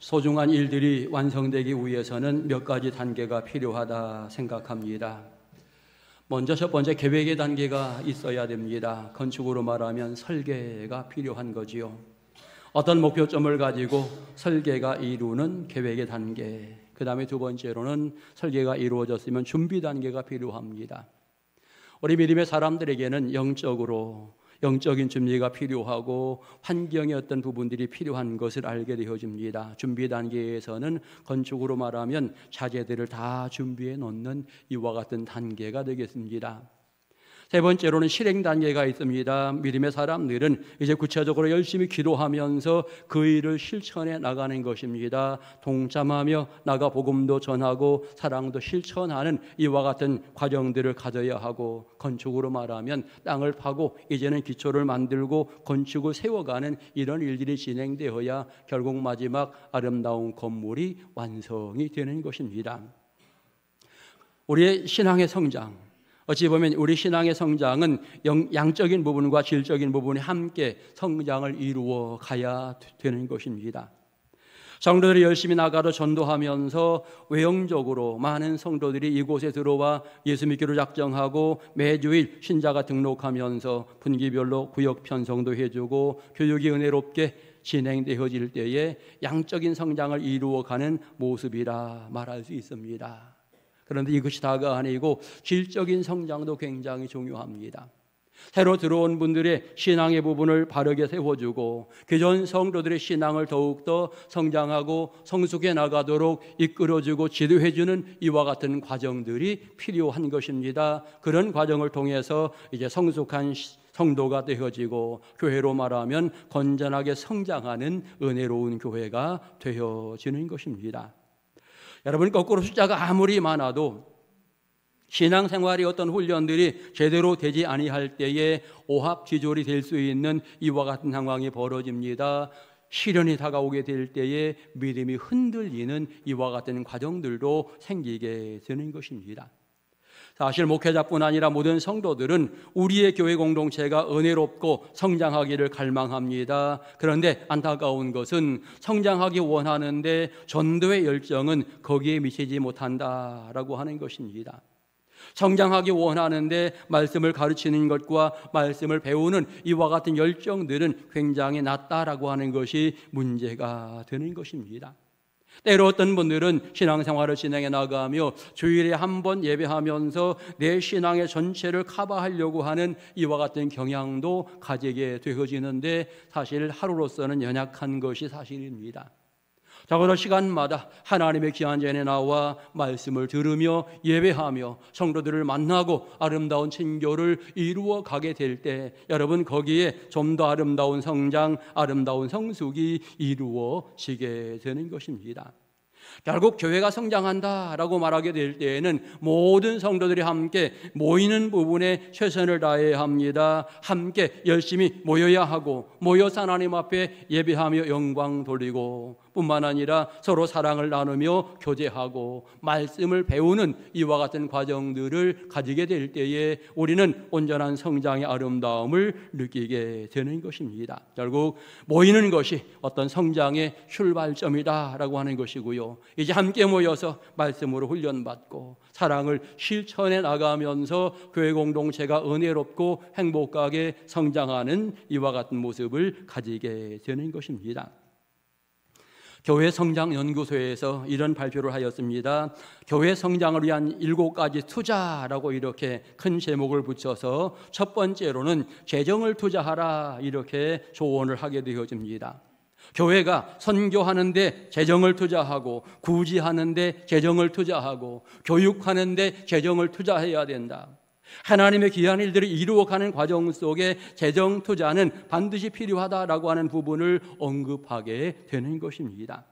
소중한 일들이 완성되기 위해서는 몇 가지 단계가 필요하다 생각합니다. 먼저 첫 번째, 계획의 단계가 있어야 됩니다. 건축으로 말하면 설계가 필요한 거지요. 어떤 목표점을 가지고 설계가 이루는 계획의 단계, 그 다음에 두 번째로는 설계가 이루어졌으면 준비 단계가 필요합니다. 우리 믿음의 사람들에게는 영적인 준비가 필요하고 환경의 어떤 부분들이 필요한 것을 알게 되어집니다. 준비 단계에서는 건축으로 말하면 자재들을 다 준비해 놓는 이와 같은 단계가 되겠습니다. 세 번째로는 실행 단계가 있습니다. 믿음의 사람들은 이제 구체적으로 열심히 기도하면서 그 일을 실천해 나가는 것입니다. 동참하며 나가 복음도 전하고 사랑도 실천하는 이와 같은 과정들을 가져야 하고, 건축으로 말하면 땅을 파고 이제는 기초를 만들고 건축을 세워가는 이런 일들이 진행되어야 결국 마지막 아름다운 건물이 완성이 되는 것입니다. 우리의 신앙의 성장, 어찌 보면 우리 신앙의 성장은 양적인 부분과 질적인 부분이 함께 성장을 이루어 가야 되는 것입니다. 성도들이 열심히 나가서 전도하면서 외형적으로 많은 성도들이 이곳에 들어와 예수 믿기로 작정하고 매주일 신자가 등록하면서 분기별로 구역 편성도 해주고 교육이 은혜롭게 진행되어질 때에 양적인 성장을 이루어가는 모습이라 말할 수 있습니다. 그런데 이것이 다가 아니고 질적인 성장도 굉장히 중요합니다. 새로 들어온 분들의 신앙의 부분을 바르게 세워주고 기존 성도들의 신앙을 더욱더 성장하고 성숙해 나가도록 이끌어주고 지도해주는 이와 같은 과정들이 필요한 것입니다. 그런 과정을 통해서 이제 성숙한 성도가 되어지고 교회로 말하면 건전하게 성장하는 은혜로운 교회가 되어지는 것입니다. 여러분, 거꾸로 숫자가 아무리 많아도 신앙생활의 어떤 훈련들이 제대로 되지 아니할 때에 오합지졸이 될 수 있는 이와 같은 상황이 벌어집니다. 시련이 다가오게 될 때에 믿음이 흔들리는 이와 같은 과정들도 생기게 되는 것입니다. 사실 목회자뿐 아니라 모든 성도들은 우리의 교회 공동체가 은혜롭고 성장하기를 갈망합니다. 그런데 안타까운 것은 성장하기 원하는데 전도의 열정은 거기에 미치지 못한다라고 하는 것입니다. 성장하기 원하는데 말씀을 가르치는 것과 말씀을 배우는 이와 같은 열정들은 굉장히 낮다라고 하는 것이 문제가 되는 것입니다. 때로 어떤 분들은 신앙생활을 진행해 나가며 주일에 한 번 예배하면서 내 신앙의 전체를 커버하려고 하는 이와 같은 경향도 가지게 되어지는데 사실 하루로서는 연약한 것이 사실입니다. 적어도 시간마다 하나님의 귀한 전에 나와 말씀을 들으며 예배하며 성도들을 만나고 아름다운 친교를 이루어 가게 될 때 여러분, 거기에 좀 더 아름다운 성장, 아름다운 성숙이 이루어지게 되는 것입니다. 결국 교회가 성장한다라고 말하게 될 때에는 모든 성도들이 함께 모이는 부분에 최선을 다해야 합니다. 함께 열심히 모여야 하고 모여서 하나님 앞에 예배하며 영광 돌리고 뿐만 아니라 서로 사랑을 나누며 교제하고 말씀을 배우는 이와 같은 과정들을 가지게 될 때에 우리는 온전한 성장의 아름다움을 느끼게 되는 것입니다. 결국 모이는 것이 어떤 성장의 출발점이다라고 하는 것이고요. 이제 함께 모여서 말씀으로 훈련받고 사랑을 실천해 나가면서 교회 공동체가 은혜롭고 행복하게 성장하는 이와 같은 모습을 가지게 되는 것입니다. 교회 성장 연구소에서 이런 발표를 하였습니다. 교회 성장을 위한 7가지 투자라고 이렇게 큰 제목을 붙여서 첫 번째로는 재정을 투자하라 이렇게 조언을 하게 되어집니다. 교회가 선교하는데 재정을 투자하고 구지하는데 재정을 투자하고 교육하는데 재정을 투자해야 된다. 하나님의 귀한 일들을 이루어가는 과정 속에 재정 투자는 반드시 필요하다라고 하는 부분을 언급하게 되는 것입니다.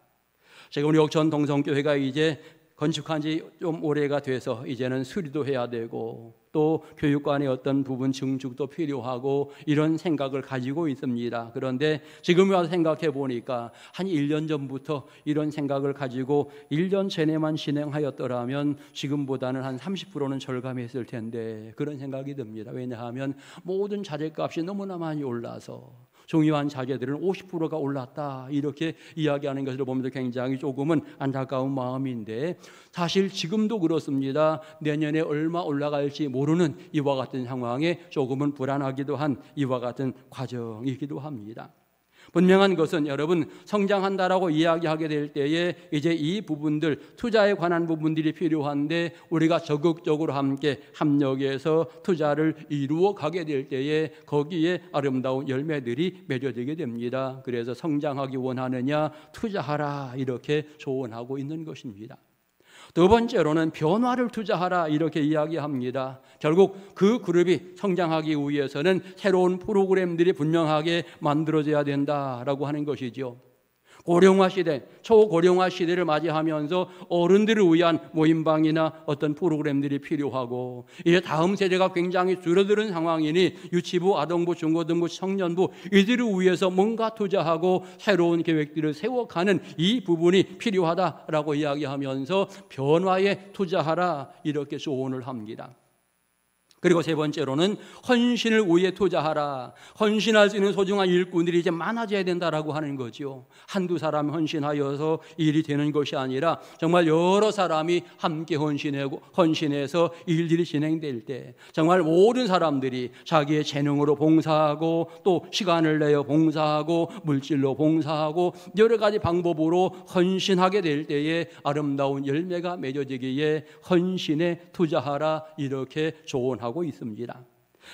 제가 우리 옥천 동성교회가 이제 건축한 지 좀 오래가 돼서 이제는 수리도 해야 되고 또 교육관의 어떤 부분 증축도 필요하고 이런 생각을 가지고 있습니다. 그런데 지금 와서 생각해 보니까 한 1년 전부터 이런 생각을 가지고 1년 전에만 진행하였더라면 지금보다는 한 30%는 절감했을 텐데 그런 생각이 듭니다. 왜냐하면 모든 자재값이 너무나 많이 올라서 중요한 자제들은 50%가 올랐다 이렇게 이야기하는 것을 보면서 굉장히 조금은 안타까운 마음인데, 사실 지금도 그렇습니다. 내년에 얼마 올라갈지 모르는 이와 같은 상황에 조금은 불안하기도 한 이와 같은 과정이기도 합니다. 분명한 것은 여러분, 성장한다라고 이야기하게 될 때에 이제 이 부분들, 투자에 관한 부분들이 필요한데 우리가 적극적으로 함께 협력해서 투자를 이루어 가게 될 때에 거기에 아름다운 열매들이 맺어지게 됩니다. 그래서 성장하기 원하느냐, 투자하라 이렇게 조언하고 있는 것입니다. 두 번째로는 변화를 투자하라 이렇게 이야기합니다. 결국 그 그룹이 성장하기 위해서는 새로운 프로그램들이 분명하게 만들어져야 된다라고 하는 것이죠. 고령화 시대, 초고령화 시대를 맞이하면서 어른들을 위한 모임방이나 어떤 프로그램들이 필요하고, 이제 다음 세대가 굉장히 줄어드는 상황이니 유치부, 아동부, 중고등부, 청년부 이들을 위해서 뭔가 투자하고 새로운 계획들을 세워가는 이 부분이 필요하다라고 이야기하면서 변화에 투자하라 이렇게 조언을 합니다. 그리고 세 번째로는 헌신을 위해 투자하라. 헌신할 수 있는 소중한 일꾼들이 이제 많아져야 된다라고 하는 거죠. 한두 사람 헌신하여서 일이 되는 것이 아니라 정말 여러 사람이 함께 헌신해서 일들이 진행될 때 정말 모든 사람들이 자기의 재능으로 봉사하고 또 시간을 내어 봉사하고 물질로 봉사하고 여러 가지 방법으로 헌신하게 될 때에 아름다운 열매가 맺어지기에 헌신에 투자하라 이렇게 조언하고 있습니다.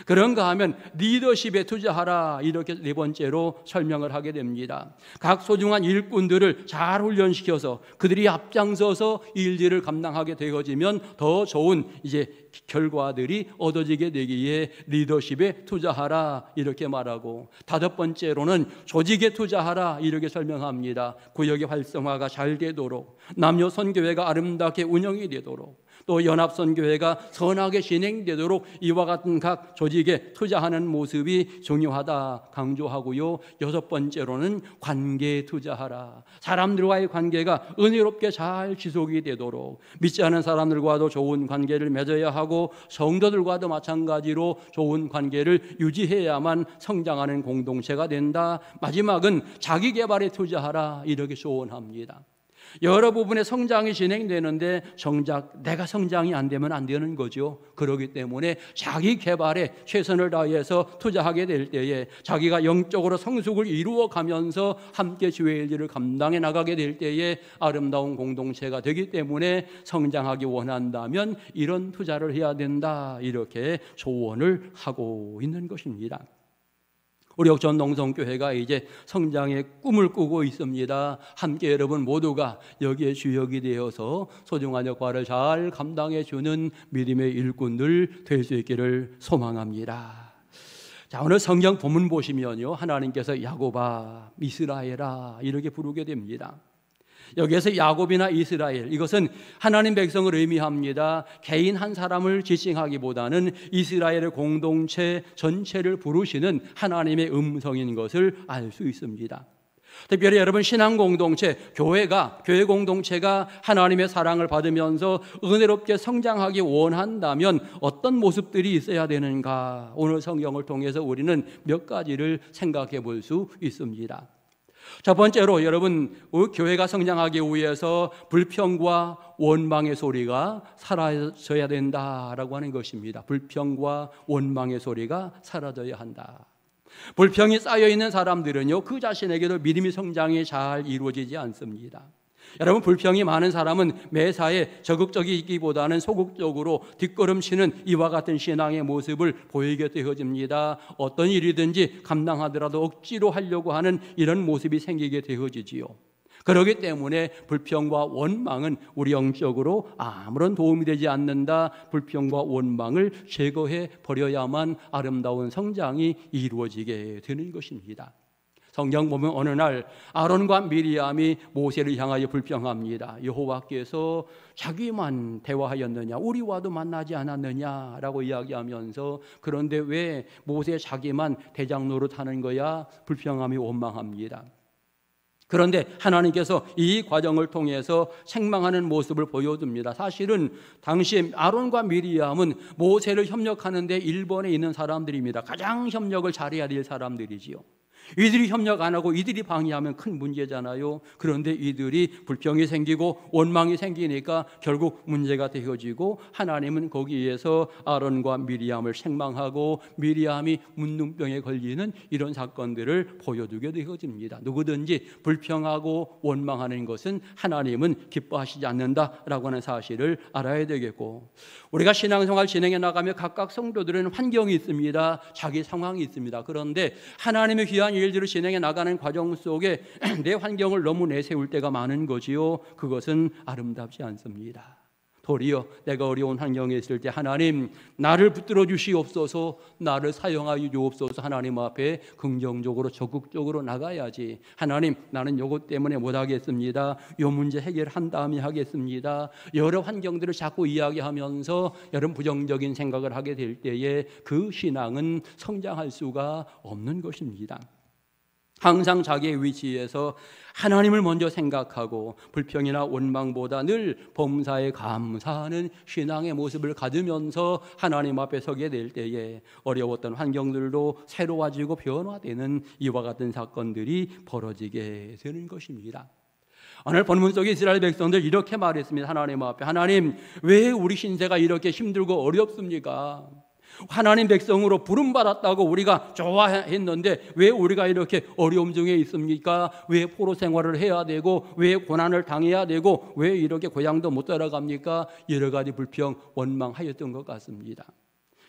그런가 하면 리더십에 투자하라 이렇게 네 번째로 설명을 하게 됩니다. 각 소중한 일꾼들을 잘 훈련시켜서 그들이 앞장서서 일들을 감당하게 되어지면 더 좋은 이제 결과들이 얻어지게 되기에 리더십에 투자하라 이렇게 말하고, 다섯 번째로는 조직에 투자하라 이렇게 설명합니다. 구역의 활성화가 잘 되도록, 남녀 선교회가 아름답게 운영이 되도록, 또 연합선교회가 선하게 진행되도록 이와 같은 각 조직에 투자하는 모습이 중요하다 강조하고요. 여섯 번째로는 관계에 투자하라. 사람들과의 관계가 은혜롭게 잘 지속이 되도록 믿지 않은 사람들과도 좋은 관계를 맺어야 하고 성도들과도 마찬가지로 좋은 관계를 유지해야만 성장하는 공동체가 된다. 마지막은 자기 개발에 투자하라 이렇게 조언합니다. 여러 부분의 성장이 진행되는데 정작 내가 성장이 안 되면 안 되는 거죠. 그렇기 때문에 자기 개발에 최선을 다해서 투자하게 될 때에 자기가 영적으로 성숙을 이루어 가면서 함께 주의 일을 감당해 나가게 될 때에 아름다운 공동체가 되기 때문에 성장하기 원한다면 이런 투자를 해야 된다 이렇게 조언을 하고 있는 것입니다. 우리 옥천 농성교회가 이제 성장의 꿈을 꾸고 있습니다. 함께 여러분 모두가 여기에 주역이 되어서 소중한 역할을 잘 감당해 주는 믿음의 일꾼들 될 수 있기를 소망합니다. 자, 오늘 성경 본문 보시면요, 하나님께서 야곱아, 이스라엘아 이렇게 부르게 됩니다. 여기에서 야곱이나 이스라엘, 이것은 하나님 백성을 의미합니다. 개인 한 사람을 지칭하기보다는 이스라엘의 공동체 전체를 부르시는 하나님의 음성인 것을 알 수 있습니다. 특별히 여러분 신앙 공동체, 교회 공동체가 하나님의 사랑을 받으면서 은혜롭게 성장하기 원한다면 어떤 모습들이 있어야 되는가? 오늘 성경을 통해서 우리는 몇 가지를 생각해 볼 수 있습니다. 첫 번째로 여러분, 교회가 성장하기 위해서 불평과 원망의 소리가 사라져야 된다라고 하는 것입니다. 불평과 원망의 소리가 사라져야 한다. 불평이 쌓여있는 사람들은요, 그 자신에게도 믿음의 성장이 잘 이루어지지 않습니다. 여러분, 불평이 많은 사람은 매사에 적극적이기보다는 소극적으로 뒷걸음치는 이와 같은 신앙의 모습을 보이게 되어집니다. 어떤 일이든지 감당하더라도 억지로 하려고 하는 이런 모습이 생기게 되어지지요. 그렇기 때문에 불평과 원망은 우리 영적으로 아무런 도움이 되지 않는다. 불평과 원망을 제거해 버려야만 아름다운 성장이 이루어지게 되는 것입니다. 성경 보면 어느 날 아론과 미리암이 모세를 향하여 불평합니다. 여호와께서 자기만 대화하였느냐, 우리와도 만나지 않았느냐라고 이야기하면서, 그런데 왜 모세 자기만 대장 노릇하는 거야? 불평함이 원망합니다. 그런데 하나님께서 이 과정을 통해서 책망하는 모습을 보여줍니다. 사실은 당시 아론과 미리암은 모세를 협력하는 데 일본에 있는 사람들입니다. 가장 협력을 잘해야 될 사람들이지요. 이들이 협력 안 하고 이들이 방해하면 큰 문제잖아요. 그런데 이들이 불평이 생기고 원망이 생기니까 결국 문제가 되어지고 하나님은 거기에서 아론과 미리암을 책망하고 미리암이 문둥병에 걸리는 이런 사건들을 보여두게 되어집니다. 누구든지 불평하고 원망하는 것은 하나님은 기뻐하시지 않는다라고 하는 사실을 알아야 되겠고, 우리가 신앙생활 진행해 나가며 각각 성도들은 환경이 있습니다. 자기 상황이 있습니다. 그런데 하나님의 귀한 일들을 진행해 나가는 과정 속에 내 환경을 너무 내세울 때가 많은 거지요. 그것은 아름답지 않습니다. 도리어 내가 어려운 환경에 있을 때 하나님 나를 붙들어 주시옵소서, 나를 사용하여 주옵소서, 하나님 앞에 긍정적으로 적극적으로 나가야지. 하나님 나는 요것 때문에 못하겠습니다, 요 문제 해결한 다음에 하겠습니다. 여러 환경들을 자꾸 이야기하면서 여러 부정적인 생각을 하게 될 때에 그 신앙은 성장할 수가 없는 것입니다. 항상 자기의 위치에서 하나님을 먼저 생각하고 불평이나 원망보다 늘 범사에 감사하는 신앙의 모습을 가지면서 하나님 앞에 서게 될 때에 어려웠던 환경들도 새로워지고 변화되는 이와 같은 사건들이 벌어지게 되는 것입니다. 오늘 본문 속에 이스라엘 백성들 이렇게 말했습니다. 하나님 앞에, 하나님 왜 우리 신세가 이렇게 힘들고 어렵습니까? 하나님 백성으로 부름받았다고 우리가 좋아했는데 왜 우리가 이렇게 어려움 중에 있습니까? 왜 포로 생활을 해야 되고 왜 고난을 당해야 되고 왜 이렇게 고향도 못 따라갑니까? 여러 가지 불평, 원망하였던 것 같습니다.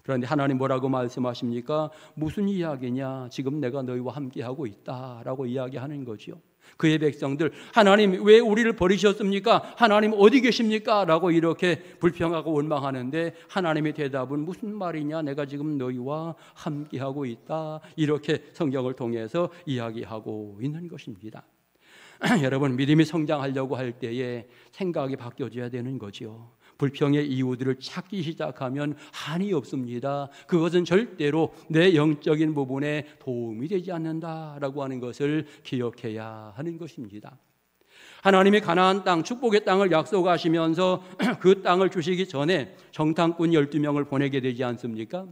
그런데 하나님 뭐라고 말씀하십니까? 무슨 이야기냐? 지금 내가 너희와 함께하고 있다라고 이야기하는 거죠. 그의 백성들, 하나님 왜 우리를 버리셨습니까? 하나님 어디 계십니까? 라고 이렇게 불평하고 원망하는데 하나님의 대답은 무슨 말이냐? 내가 지금 너희와 함께하고 있다, 이렇게 성경을 통해서 이야기하고 있는 것입니다. 여러분, 믿음이 성장하려고 할 때에 생각이 바뀌어져야 되는 거죠. 불평의 이유들을 찾기 시작하면 한이 없습니다. 그것은 절대로 내 영적인 부분에 도움이 되지 않는다라고 하는 것을 기억해야 하는 것입니다. 하나님이 가나안 땅, 축복의 땅을 약속하시면서 그 땅을 주시기 전에 정탐꾼 12명을 보내게 되지 않습니까?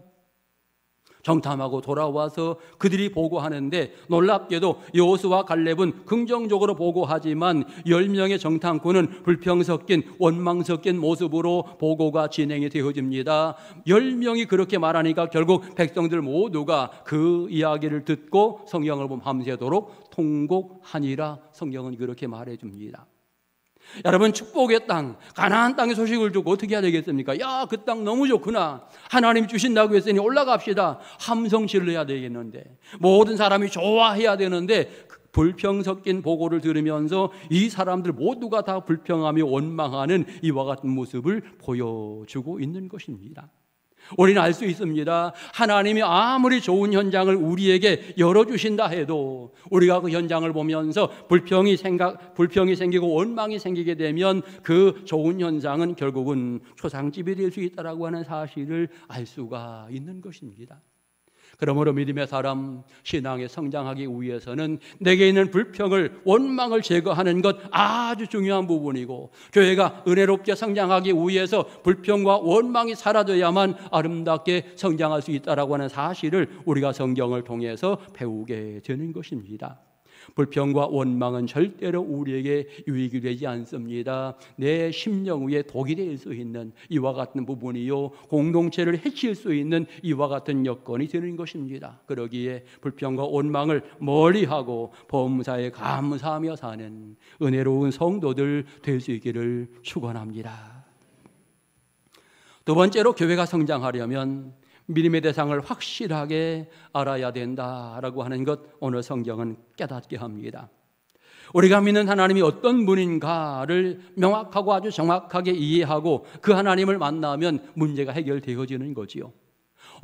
정탐하고 돌아와서 그들이 보고하는데 놀랍게도 여호수아와 갈렙은 긍정적으로 보고하지만 10명의 정탐꾼은 불평 섞인 원망 섞인 모습으로 보고가 진행이 되어집니다. 10명이 그렇게 말하니까 결국 백성들 모두가 그 이야기를 듣고 성경을 보면 밤새도록 통곡하니라, 성경은 그렇게 말해줍니다. 여러분, 축복의 땅, 가나안 땅의 소식을 듣고 어떻게 해야 되겠습니까? 야, 그 땅 너무 좋구나, 하나님 주신다고 했으니 올라갑시다, 함성 질러야 되겠는데, 모든 사람이 좋아해야 되는데 불평 섞인 보고를 들으면서 이 사람들 모두가 다 불평하며 원망하는 이와 같은 모습을 보여주고 있는 것입니다. 우리는 알 수 있습니다. 하나님이 아무리 좋은 현장을 우리에게 열어주신다 해도 우리가 그 현장을 보면서 불평이 생기고 원망이 생기게 되면 그 좋은 현상은 결국은 초상집이 될 수 있다고 하는 사실을 알 수가 있는 것입니다. 그러므로 믿음의 사람, 신앙에 성장하기 위해서는 내게 있는 불평을, 원망을 제거하는 것 아주 중요한 부분이고, 교회가 은혜롭게 성장하기 위해서 불평과 원망이 사라져야만 아름답게 성장할 수 있다고 하는 사실을 우리가 성경을 통해서 배우게 되는 것입니다. 불평과 원망은 절대로 우리에게 유익이 되지 않습니다. 내 심령 위에 독이 될 수 있는 이와 같은 부분이요, 공동체를 해칠 수 있는 이와 같은 여건이 되는 것입니다. 그러기에 불평과 원망을 멀리하고 범사에 감사하며 사는 은혜로운 성도들 될 수 있기를 축원합니다. 두 번째로, 교회가 성장하려면 믿음의 대상을 확실하게 알아야 된다라고 하는 것, 오늘 성경은 깨닫게 합니다. 우리가 믿는 하나님이 어떤 분인가를 명확하고 아주 정확하게 이해하고 그 하나님을 만나면 문제가 해결되어지는 거지요.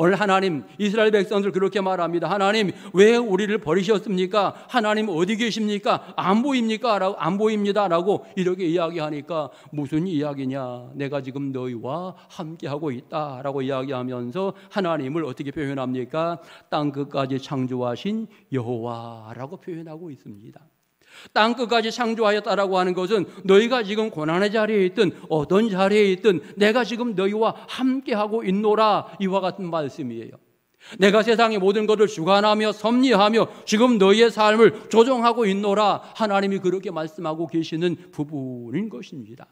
오늘 하나님, 이스라엘 백성들 그렇게 말합니다. 하나님 왜 우리를 버리셨습니까? 하나님 어디 계십니까? 안 보입니까? 안 보입니다 라고 이렇게 이야기하니까 무슨 이야기냐, 내가 지금 너희와 함께하고 있다 라고 이야기하면서 하나님을 어떻게 표현합니까? 땅끝까지 창조하신 여호와라고 표현하고 있습니다. 땅끝까지 창조하였다라고 하는 것은 너희가 지금 고난의 자리에 있든 어떤 자리에 있든 내가 지금 너희와 함께하고 있노라, 이와 같은 말씀이에요. 내가 세상의 모든 것을 주관하며 섭리하며 지금 너희의 삶을 조정하고 있노라. 하나님이 그렇게 말씀하고 계시는 부분인 것입니다.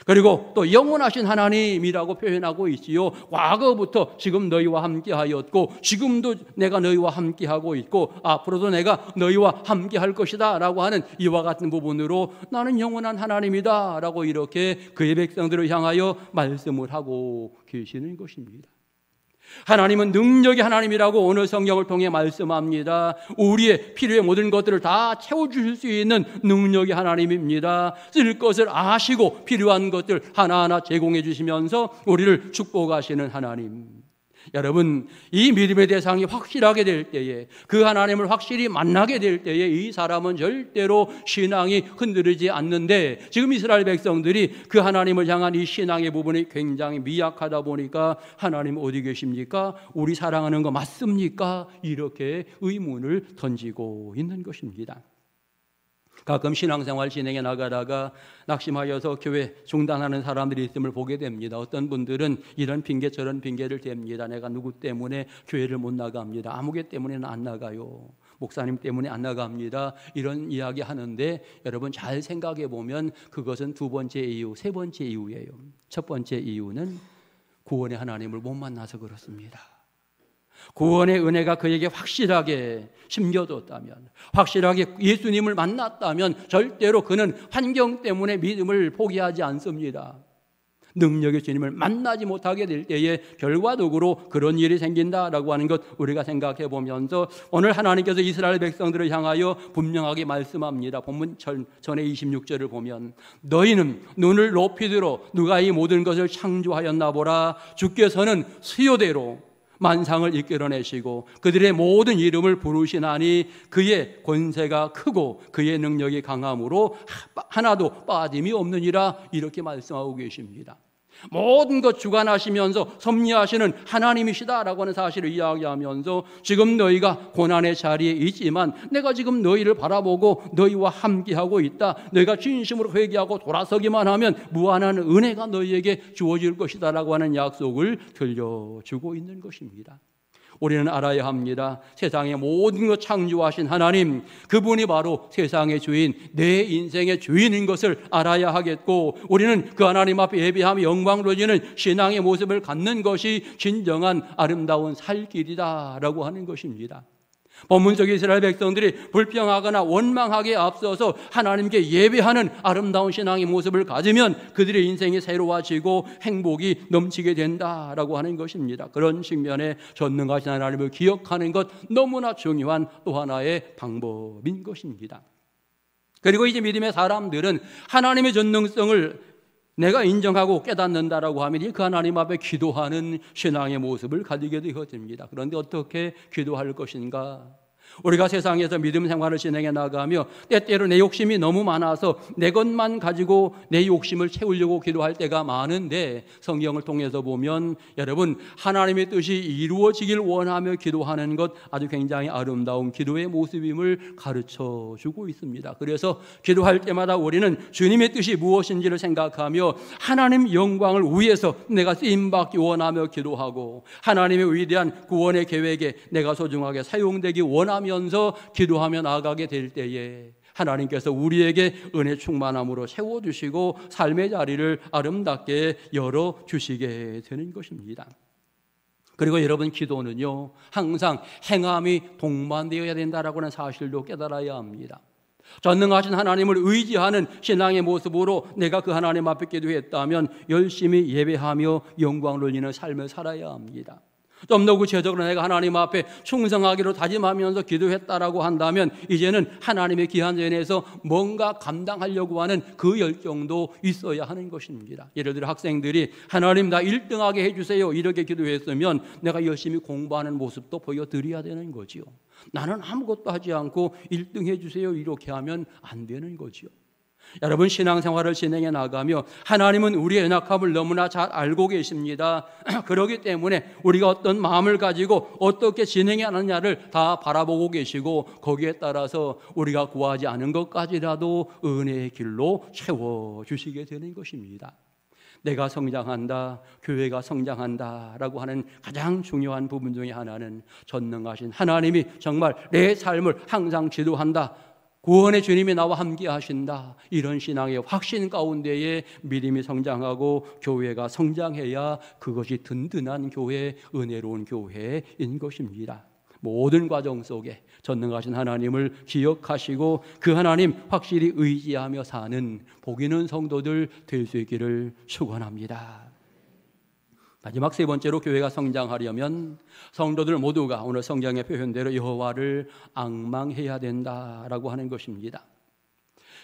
그리고 또 영원하신 하나님이라고 표현하고 있지요. 과거부터 지금 너희와 함께하였고 지금도 내가 너희와 함께하고 있고 앞으로도 내가 너희와 함께할 것이다 라고 하는 이와 같은 부분으로 나는 영원한 하나님이다 라고 이렇게 그의 백성들을 향하여 말씀을 하고 계시는 것입니다. 하나님은 능력의 하나님이라고 오늘 성경을 통해 말씀합니다. 우리의 필요의 모든 것들을 다 채워주실 수 있는 능력의 하나님입니다. 쓸 것을 아시고 필요한 것들 하나하나 제공해 주시면서 우리를 축복하시는 하나님. 여러분, 이 믿음의 대상이 확실하게 될 때에, 그 하나님을 확실히 만나게 될 때에 이 사람은 절대로 신앙이 흔들리지 않는데, 지금 이스라엘 백성들이 그 하나님을 향한 이 신앙의 부분이 굉장히 미약하다 보니까 하나님 어디 계십니까? 우리 사랑하는 거 맞습니까? 이렇게 의문을 던지고 있는 것입니다. 가끔 신앙생활 진행해 나가다가 낙심하여서 교회 중단하는 사람들이 있음을 보게 됩니다. 어떤 분들은 이런 핑계 저런 핑계를 댑니다. 내가 누구 때문에 교회를 못 나갑니다. 아무개 때문에는 안 나가요. 목사님 때문에 안 나갑니다. 이런 이야기 하는데 여러분 잘 생각해 보면 그것은 두 번째 이유, 세 번째 이유예요. 첫 번째 이유는 구원의 하나님을 못 만나서 그렇습니다. 구원의 은혜가 그에게 확실하게 심겨졌다면, 확실하게 예수님을 만났다면 절대로 그는 환경 때문에 믿음을 포기하지 않습니다. 능력의 주님을 만나지 못하게 될 때에 결과적으로 그런 일이 생긴다라고 하는 것 우리가 생각해 보면서 오늘 하나님께서 이스라엘 백성들을 향하여 분명하게 말씀합니다. 본문 전에 26절을 보면 너희는 눈을 높이 들어 누가 이 모든 것을 창조하였나 보라. 주께서는 수요대로 만상을 이끌어내시고 그들의 모든 이름을 부르시나니 그의 권세가 크고 그의 능력이 강함으로 하나도 빠짐이 없느니라. 이렇게 말씀하고 계십니다. 모든 것 주관하시면서 섭리하시는 하나님이시다라고 하는 사실을 이야기하면서 지금 너희가 고난의 자리에 있지만 내가 지금 너희를 바라보고 너희와 함께하고 있다. 너희가 진심으로 회개하고 돌아서기만 하면 무한한 은혜가 너희에게 주어질 것이다 라고 하는 약속을 들려주고 있는 것입니다. 우리는 알아야 합니다. 세상의 모든 것 창조하신 하나님, 그분이 바로 세상의 주인, 내 인생의 주인인 것을 알아야 하겠고, 우리는 그 하나님 앞에 예배하며 영광 돌리는 신앙의 모습을 갖는 것이 진정한 아름다운 살 길이다라고 하는 것입니다. 본문 속 이스라엘 백성들이 불평하거나 원망하기에 앞서서 하나님께 예배하는 아름다운 신앙의 모습을 가지면 그들의 인생이 새로워지고 행복이 넘치게 된다라고 하는 것입니다. 그런 측면에 전능하신 하나님을 기억하는 것 너무나 중요한 또 하나의 방법인 것입니다. 그리고 이제 믿음의 사람들은 하나님의 전능성을 내가 인정하고 깨닫는다라고 하면 그 하나님 앞에 기도하는 신앙의 모습을 가지게 되어집니다. 그런데 어떻게 기도할 것인가? 우리가 세상에서 믿음 생활을 진행해 나가며 때때로 내 욕심이 너무 많아서 내 것만 가지고 내 욕심을 채우려고 기도할 때가 많은데 성경을 통해서 보면 여러분 하나님의 뜻이 이루어지길 원하며 기도하는 것 아주 굉장히 아름다운 기도의 모습임을 가르쳐 주고 있습니다. 그래서 기도할 때마다 우리는 주님의 뜻이 무엇인지를 생각하며 하나님 영광을 위해서 내가 쓰임받기 원하며 기도하고 하나님의 위대한 구원의 계획에 내가 소중하게 사용되기 원하면서 기도하며 나아가게 될 때에 하나님께서 우리에게 은혜 충만함으로 채워주시고 삶의 자리를 아름답게 열어주시게 되는 것입니다. 그리고 여러분 기도는요 항상 행함이 동반되어야 된다라고 하는 사실도 깨달아야 합니다. 전능하신 하나님을 의지하는 신앙의 모습으로 내가 그 하나님 앞에 기도했다면 열심히 예배하며 영광을 돌리는 삶을 살아야 합니다. 좀 더 구체적으로 내가 하나님 앞에 충성하기로 다짐하면서 기도했다라고 한다면 이제는 하나님의 귀한 전에서 뭔가 감당하려고 하는 그 열정도 있어야 하는 것입니다. 예를 들어 학생들이 하나님 나 1등하게 해주세요 이렇게 기도했으면 내가 열심히 공부하는 모습도 보여드려야 되는 거지요. 나는 아무것도 하지 않고 1등 해주세요 이렇게 하면 안 되는 거지요. 여러분 신앙생활을 진행해 나가며 하나님은 우리의 연약함을 너무나 잘 알고 계십니다. 그렇기 때문에 우리가 어떤 마음을 가지고 어떻게 진행해 하느냐를 다 바라보고 계시고 거기에 따라서 우리가 구하지 않은 것까지라도 은혜의 길로 채워주시게 되는 것입니다. 내가 성장한다, 교회가 성장한다 라고 하는 가장 중요한 부분 중에 하나는 전능하신 하나님이 정말 내 삶을 항상 지도한다, 구원의 주님이 나와 함께 하신다, 이런 신앙의 확신 가운데에 믿음이 성장하고 교회가 성장해야 그것이 든든한 교회, 은혜로운 교회인 것입니다. 모든 과정 속에 전능하신 하나님을 기억하시고 그 하나님 확실히 의지하며 사는 복 있는 성도들 될 수 있기를 축원합니다. 마지막 세 번째로 교회가 성장하려면 성도들 모두가 오늘 성경의 표현대로 여호와를 앙망해야 된다라고 하는 것입니다.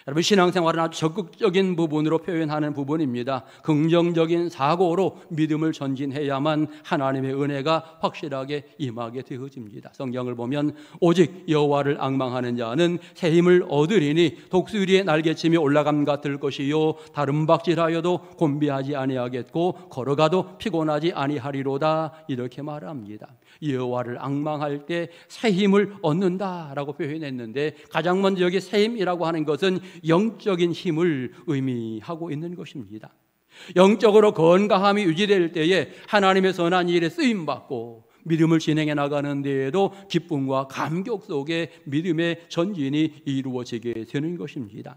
여러분, 신앙생활은 아주 적극적인 부분으로 표현하는 부분입니다. 긍정적인 사고로 믿음을 전진해야만 하나님의 은혜가 확실하게 임하게 되어집니다. 성경을 보면 오직 여호와를 앙망하는 자는 새 힘을 얻으리니 독수리의 날개침이 올라감 같을 것이요 다름박질하여도 곤비하지 아니하겠고 걸어가도 피곤하지 아니하리로다, 이렇게 말합니다. 여호와를 앙망할 때 새 힘을 얻는다라고 표현했는데 가장 먼저 여기 새 힘이라고 하는 것은 영적인 힘을 의미하고 있는 것입니다. 영적으로 건강함이 유지될 때에 하나님의 선한 일에 쓰임받고 믿음을 진행해 나가는 데에도 기쁨과 감격 속에 믿음의 전진이 이루어지게 되는 것입니다.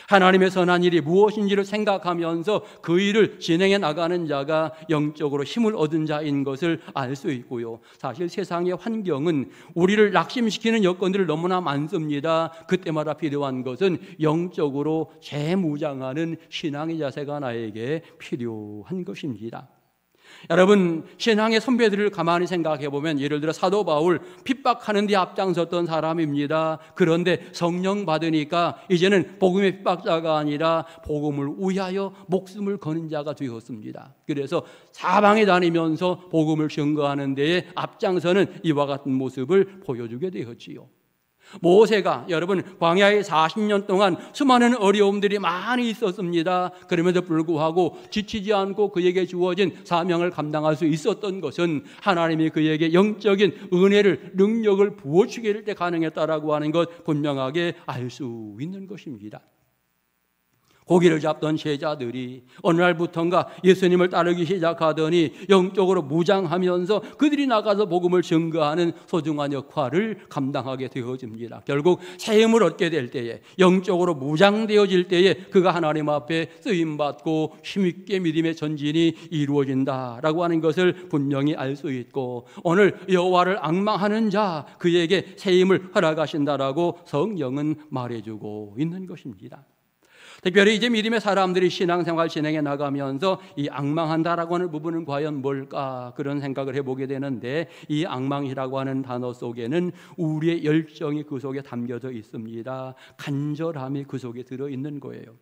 하나님의 선한 일이 무엇인지를 생각하면서 그 일을 진행해 나가는 자가 영적으로 힘을 얻은 자인 것을 알 수 있고요. 사실 세상의 환경은 우리를 낙심시키는 여건들을 너무나 많습니다. 그때마다 필요한 것은 영적으로 재무장하는 신앙의 자세가 나에게 필요한 것입니다. 여러분, 신앙의 선배들을 가만히 생각해 보면 예를 들어 사도 바울, 핍박하는 데 앞장섰던 사람입니다. 그런데 성령 받으니까 이제는 복음의 핍박자가 아니라 복음을 위하여 목숨을 거는 자가 되었습니다. 그래서 사방에 다니면서 복음을 증거하는 데에 앞장서는 이와 같은 모습을 보여주게 되었지요. 모세가 여러분 광야에 40년 동안 수많은 어려움들이 많이 있었습니다. 그럼에도 불구하고 지치지 않고 그에게 주어진 사명을 감당할 수 있었던 것은 하나님이 그에게 영적인 은혜를, 능력을 부어주게 될 때 가능했다라고 하는 것 분명하게 알 수 있는 것입니다. 고기를 잡던 제자들이 어느 날부턴가 예수님을 따르기 시작하더니 영적으로 무장하면서 그들이 나가서 복음을 증거하는 소중한 역할을 감당하게 되어집니다. 결국 새 힘을 얻게 될 때에, 영적으로 무장되어질 때에 그가 하나님 앞에 쓰임받고 힘있게 믿음의 전진이 이루어진다라고 하는 것을 분명히 알 수 있고, 오늘 여호와를 앙망하는 자, 그에게 새 힘을 허락하신다라고 성경은 말해주고 있는 것입니다. 특별히 이제 믿음의 사람들이 신앙생활 진행해 나가면서 이 앙망한다라고 하는 부분은 과연 뭘까, 그런 생각을 해보게 되는데, 이 앙망이라고 하는 단어 속에는 우리의 열정이 그 속에 담겨져 있습니다. 간절함이 그 속에 들어있는 거예요.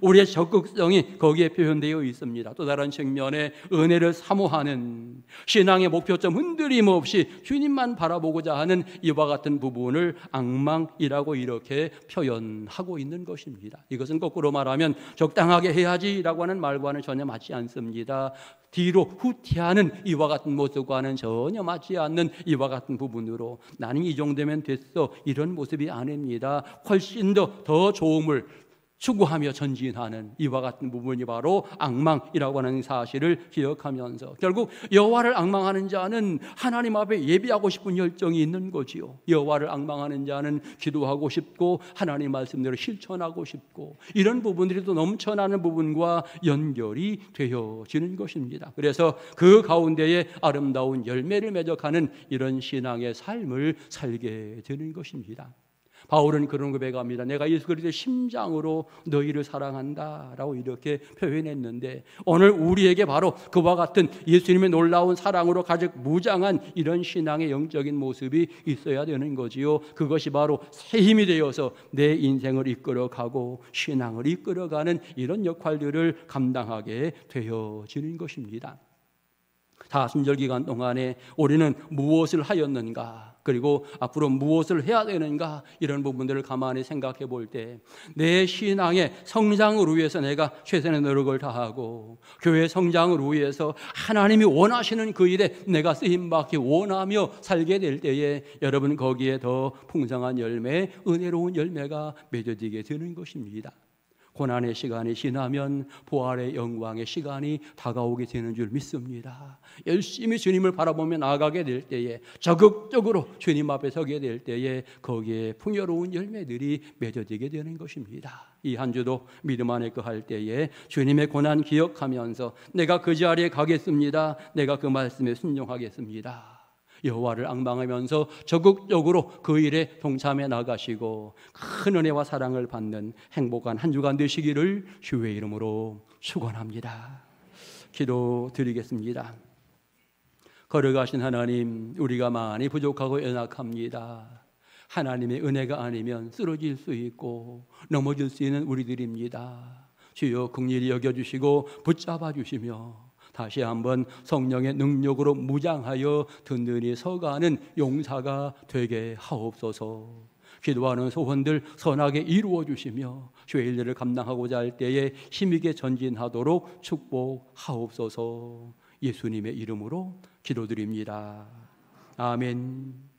우리의 적극성이 거기에 표현되어 있습니다. 또 다른 측면에 은혜를 사모하는, 신앙의 목표점 흔들림 없이 주님만 바라보고자 하는 이와 같은 부분을 앙망이라고 이렇게 표현하고 있는 것입니다. 이것은 거꾸로 말하면 적당하게 해야지라고 하는 말과는 전혀 맞지 않습니다. 뒤로 후퇴하는 이와 같은 모습과는 전혀 맞지 않는 이와 같은 부분으로 나는 이 정도면 됐어, 이런 모습이 아닙니다. 훨씬 더 좋음을 추구하며 전진하는 이와 같은 부분이 바로 앙망이라고 하는 사실을 기억하면서, 결국 여호와를 앙망하는 자는 하나님 앞에 예배하고 싶은 열정이 있는 거지요. 여호와를 앙망하는 자는 기도하고 싶고 하나님 말씀대로 실천하고 싶고, 이런 부분들이 또 넘쳐나는 부분과 연결이 되어지는 것입니다. 그래서 그 가운데에 아름다운 열매를 맺어가는 이런 신앙의 삶을 살게 되는 것입니다. 바울은 그런 고백합니다. 내가 예수 그리스도의 심장으로 너희를 사랑한다 라고 이렇게 표현했는데, 오늘 우리에게 바로 그와 같은 예수님의 놀라운 사랑으로 가득 무장한 이런 신앙의 영적인 모습이 있어야 되는 거지요. 그것이 바로 새 힘이 되어서 내 인생을 이끌어가고 신앙을 이끌어가는 이런 역할들을 감당하게 되어지는 것입니다. 사순절 기간 동안에 우리는 무엇을 하였는가, 그리고 앞으로 무엇을 해야 되는가, 이런 부분들을 가만히 생각해 볼 때 내 신앙의 성장을 위해서 내가 최선의 노력을 다하고 교회 성장을 위해서 하나님이 원하시는 그 일에 내가 쓰임받기 원하며 살게 될 때에 여러분 거기에 더 풍성한 열매, 은혜로운 열매가 맺어지게 되는 것입니다. 고난의 시간이 지나면 부활의 영광의 시간이 다가오게 되는 줄 믿습니다. 열심히 주님을 바라보며 나아가게 될 때에, 적극적으로 주님 앞에 서게 될 때에 거기에 풍요로운 열매들이 맺어지게 되는 것입니다. 이 한 주도 믿음 안에 거할 때에 주님의 고난 기억하면서 내가 그 자리에 가겠습니다. 내가 그 말씀에 순종하겠습니다. 여호와를 앙망하면서 적극적으로 그 일에 동참해 나가시고 큰 은혜와 사랑을 받는 행복한 한 주간 되시기를 주의 이름으로 축원합니다. 기도드리겠습니다. 걸어가신 하나님, 우리가 많이 부족하고 연약합니다. 하나님의 은혜가 아니면 쓰러질 수 있고 넘어질 수 있는 우리들입니다. 주여 긍휼히 여겨주시고 붙잡아 주시며 다시 한번 성령의 능력으로 무장하여 든든히 서가는 용사가 되게 하옵소서. 기도하는 소원들 선하게 이루어 주시며 주의 일들을 감당하고자 할 때에 힘있게 전진하도록 축복하옵소서. 예수님의 이름으로 기도드립니다. 아멘.